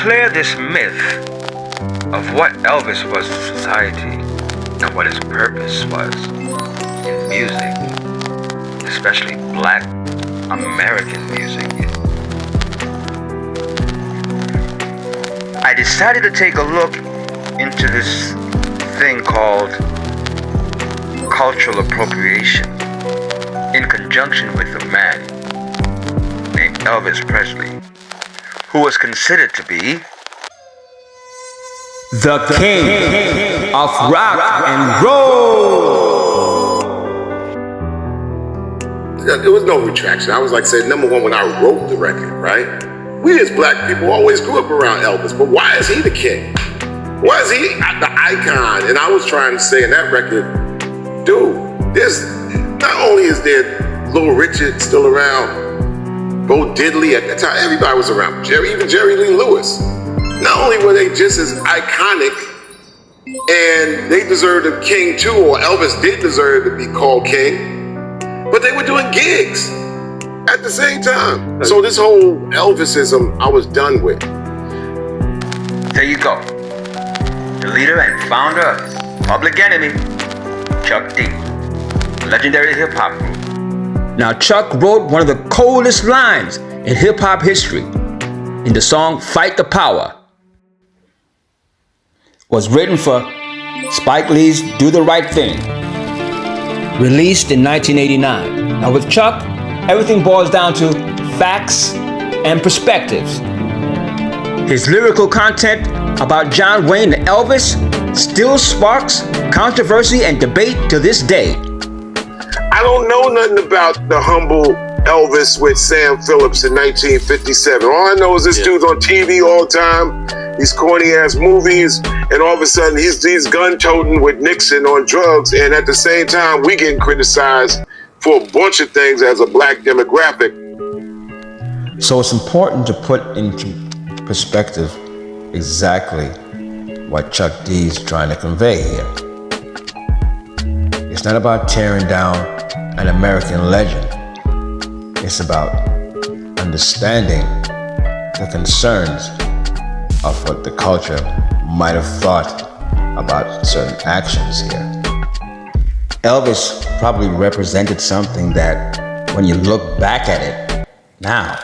clear this myth of what Elvis was to society and what his purpose was in music, especially Black American music. I decided to take a look into this thing called cultural appropriation in conjunction with a man named Elvis Presley, who was considered to be the king of rock and roll. There was no retraction. I was like saying, number one, when I wrote the record, right? We as Black people always grew up around Elvis, but why is he the king? Why is he the icon? And I was trying to say in that record, dude, there's not only is there Little Richard still around, Bo Diddley at the time, everybody was around. Even Jerry Lee Lewis. Not only were they just as iconic, and they deserved a king too, or Elvis did deserve to be called king, but they were doing gigs at the same time. So this whole Elvisism, I was done with. There you go. The leader and founder of Public Enemy, Chuck D, legendary hip-hop group. Now, Chuck wrote one of the coldest lines in hip-hop history in the song Fight the Power. Was written for Spike Lee's Do the Right Thing, released in 1989. Now with Chuck, everything boils down to facts and perspectives. His lyrical content about John Wayne and Elvis still sparks controversy and debate to this day. I don't know nothing about the humble Elvis with Sam Phillips in 1957. All I know is this dude's on TV all the time, these corny ass movies, and all of a sudden he's gun-toting with Nixon on drugs, and at the same time we getting criticized for a bunch of things as a Black demographic. So it's important to put into perspective exactly what Chuck D is trying to convey here. It's not about tearing down an American legend. It's about understanding the concerns of what the culture might have thought about certain actions here. Elvis probably represented something that, when you look back at it now,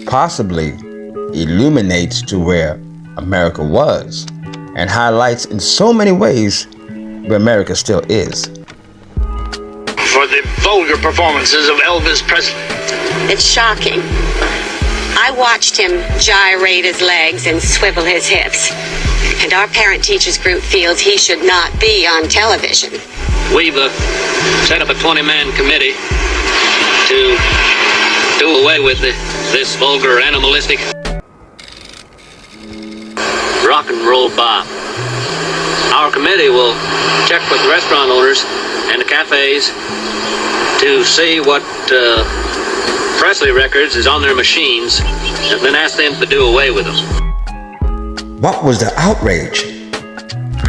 possibly illuminates to where America was and highlights in so many ways where America still is. For the vulgar performances of Elvis Presley. It's shocking. I watched him gyrate his legs and swivel his hips. And our parent-teachers group feels he should not be on television. We've set up a 20-man committee to do away with this vulgar, animalistic rock and roll bop. Our committee will check with the restaurant owners and the cafes to see what Presley records is on their machines, and then ask them to do away with them. What was the outrage?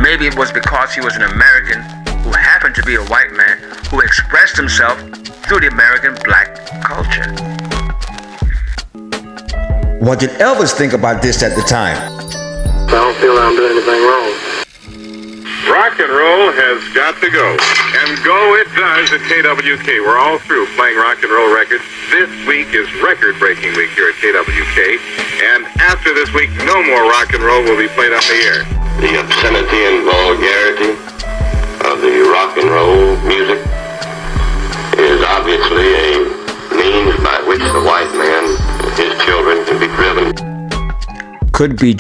Maybe it was because he was an American who happened to be a white man who expressed himself through the American Black culture. What did Elvis think about this at the time? I don't feel I'm doing anything wrong. Rock and roll has got to go. And go it does at KWK. We're all through playing rock and roll records. This week is record-breaking week here at KWK. And after this week, no more rock and roll will be played on the air. The obscenity and vulgarity of the rock and roll music is obviously a means by which the white man and his children can be driven. Could be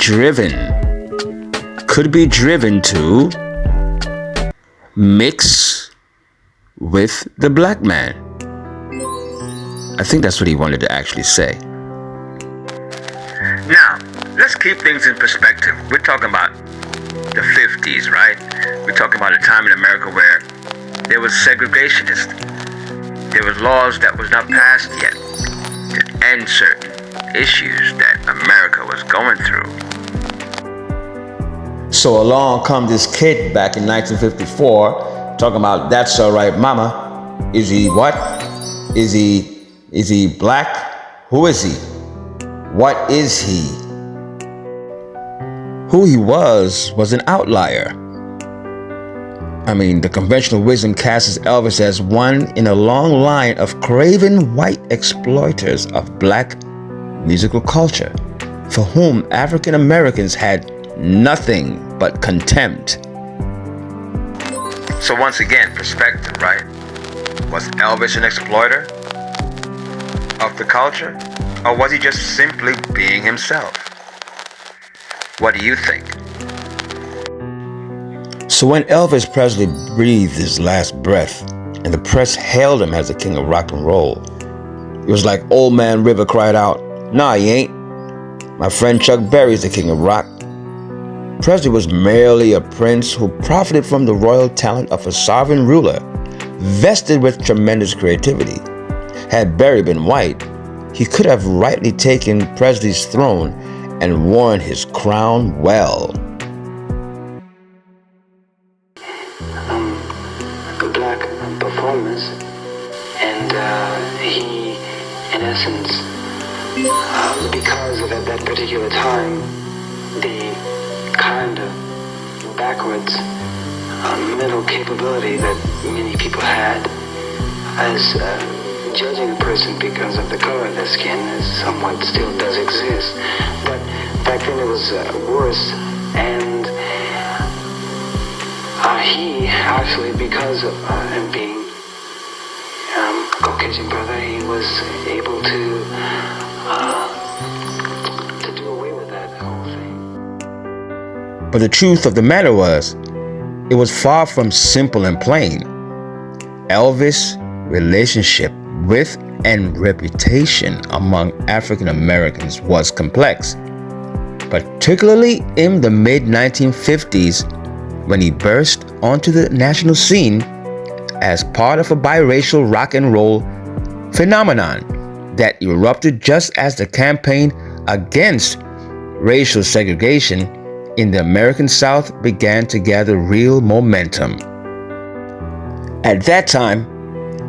driven to mix with the black man. I think that's what he wanted to actually say. Now, let's keep things in perspective. We're talking about the 50s, right? We're talking about a time in America where there was segregationist. There was laws that was not passed yet to end certain issues that America was going through. So along come this kid back in 1954 talking about that's all right, mama. Is he what? Is he black? Who is he? What is he? who he was an outlier. I mean, the conventional wisdom casts Elvis as one in a long line of craven white exploiters of black musical culture, for whom African Americans had nothing but contempt. So once again, perspective, right? Was Elvis an exploiter of the culture? Or was he just simply being himself? What do you think? So when Elvis Presley breathed his last breath and the press hailed him as the king of rock and roll, it was like Old Man River cried out, "Nah, he ain't. My friend Chuck Berry's the king of rock." Presley was merely a prince who profited from the royal talent of a sovereign ruler, vested with tremendous creativity. Had Berry been white, he could have rightly taken Presley's throne and worn his crown well. Black performance, and he, in essence, because of at that particular time, the kind of backwards mental capability that many people had as judging a person because of the color of their skin is somewhat still does exist, but back then it was worse, and he actually, because of him being a Caucasian brother, he was able to do away with that whole thing. But the truth of the matter was, it was far from simple and plain. Elvis' relationship with and reputation among African Americans was complex, particularly in the mid-1950s when he burst onto the national scene as part of a biracial rock and roll phenomenon that erupted just as the campaign against racial segregation in the American South began to gather real momentum. At that time,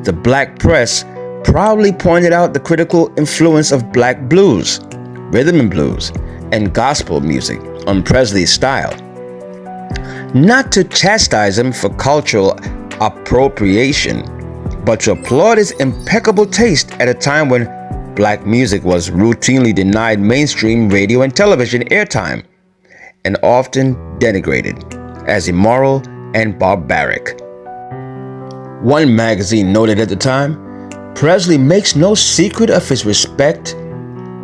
the black press proudly pointed out the critical influence of black blues, rhythm and blues, and gospel music on Presley's style. Not to chastise him for cultural appropriation, but to applaud his impeccable taste at a time when black music was routinely denied mainstream radio and television airtime and often denigrated as immoral and barbaric. One magazine noted at the time, Presley makes no secret of his respect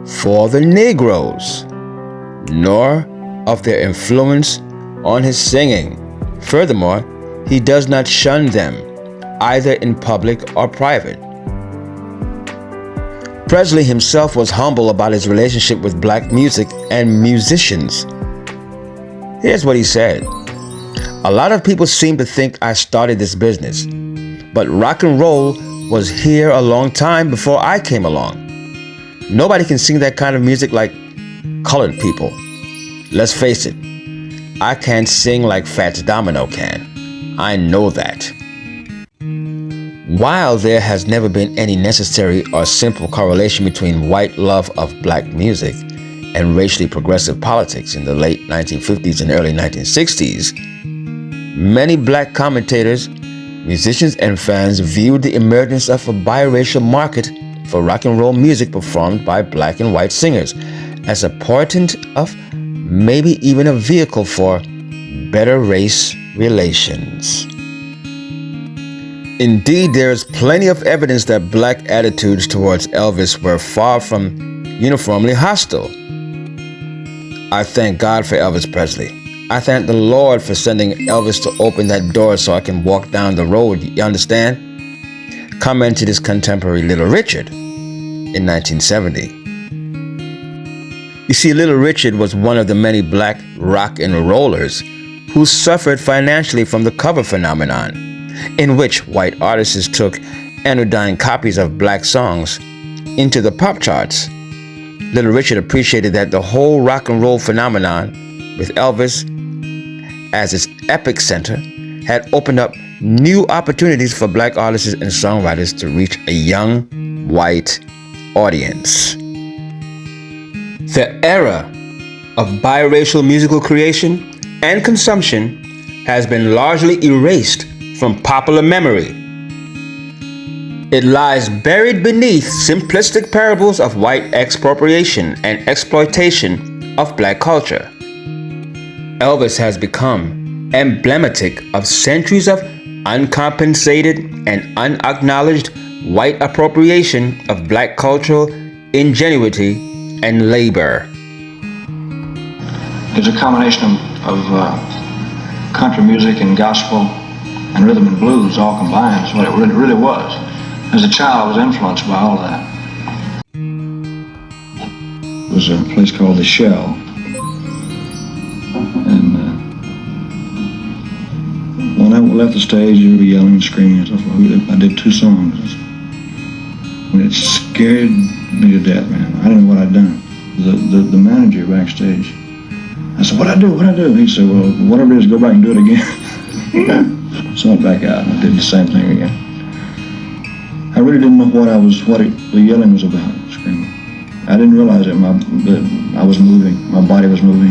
for the Negroes, nor of their influence on his singing. Furthermore, he does not shun them, either in public or private. Presley himself was humble about his relationship with black music and musicians. Here's what he said: "A lot of people seem to think I started this business, but rock and roll was here a long time before I came along. Nobody can sing that kind of music like colored people. Let's face it, I can't sing like Fats Domino can. I know that." While there has never been any necessary or simple correlation between white love of black music and racially progressive politics in the late 1950s and early 1960s, many black commentators, musicians, and fans viewed the emergence of a biracial market for rock and roll music performed by black and white singers as a portent of maybe even a vehicle for better race relations. Indeed, there is plenty of evidence that black attitudes towards Elvis were far from uniformly hostile. I thank God for Elvis Presley. I thank the Lord for sending Elvis to open that door so I can walk down the road, you understand? Commented his contemporary Little Richard in 1970. You see, Little Richard was one of the many black rock and rollers who suffered financially from the cover phenomenon, in which white artists took anodyne copies of black songs into the pop charts. Little Richard appreciated that the whole rock and roll phenomenon, with Elvis as its epicenter, had opened up new opportunities for black artists and songwriters to reach a young white audience. The era of biracial musical creation and consumption has been largely erased from popular memory. It lies buried beneath simplistic parables of white expropriation and exploitation of black culture. Elvis has become emblematic of centuries of uncompensated and unacknowledged white appropriation of black cultural ingenuity and labor. It's a combination of country music and gospel and rhythm and blues all combined is what it really was. As a child, I was influenced by all that. It was a place called The Shell. And when I left the stage, they were yelling and screaming and stuff. I did 2 songs. And it scared me to death, man. I didn't know what I'd done. The manager backstage, I said, what'd I do? He said, well, whatever it is, go back and do it again. So I went back out and I did the same thing again. I really didn't know what the yelling was about, screaming. I didn't realize that I was moving, my body was moving.